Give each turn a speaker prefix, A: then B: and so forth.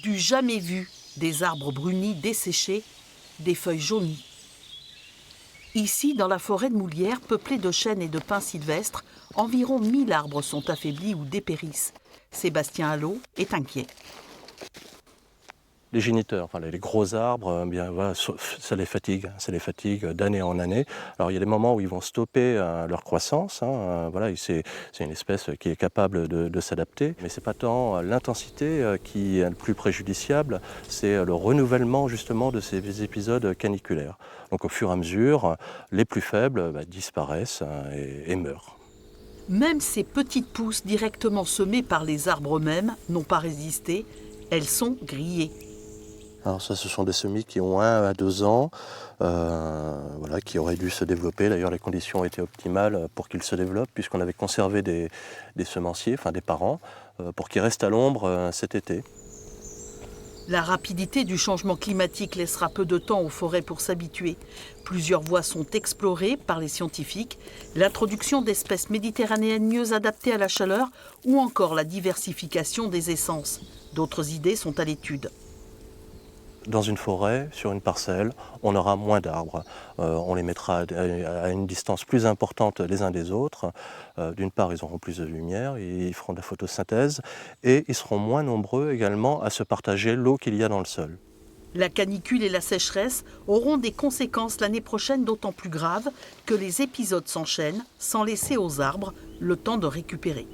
A: Du jamais vu, des arbres brunis desséchés, des feuilles jaunies. Ici, dans la forêt de Moulières, peuplée de chênes et de pins sylvestres, environ 1000 arbres sont affaiblis ou dépérissent. Sébastien Allot est inquiet.
B: Les géniteurs, enfin les gros arbres, bien voilà, ça les fatigue d'année en année. Alors il y a des moments où ils vont stopper leur croissance, voilà, c'est une espèce qui est capable de s'adapter, mais c'est pas tant l'intensité qui est le plus préjudiciable, c'est le renouvellement justement de ces épisodes caniculaires. Donc au fur et à mesure, les plus faibles disparaissent et meurent.
A: Même ces petites pousses directement semées par les arbres eux-mêmes n'ont pas résisté, elles sont grillées.
B: Alors ça, ce sont des semis qui ont 1 à 2 ans, voilà, qui auraient dû se développer. D'ailleurs, les conditions étaient optimales pour qu'ils se développent, puisqu'on avait conservé des semenciers, enfin des parents, pour qu'ils restent à l'ombre cet été.
A: La rapidité du changement climatique laissera peu de temps aux forêts pour s'habituer. Plusieurs voies sont explorées par les scientifiques, l'introduction d'espèces méditerranéennes mieux adaptées à la chaleur ou encore la diversification des essences. D'autres idées sont à l'étude.
B: Dans une forêt, sur une parcelle, on aura moins d'arbres. On les mettra à une distance plus importante les uns des autres. D'une part, ils auront plus de lumière, ils feront de la photosynthèse et ils seront moins nombreux également à se partager l'eau qu'il y a dans le sol.
A: La canicule et la sécheresse auront des conséquences l'année prochaine d'autant plus graves que les épisodes s'enchaînent sans laisser aux arbres le temps de récupérer.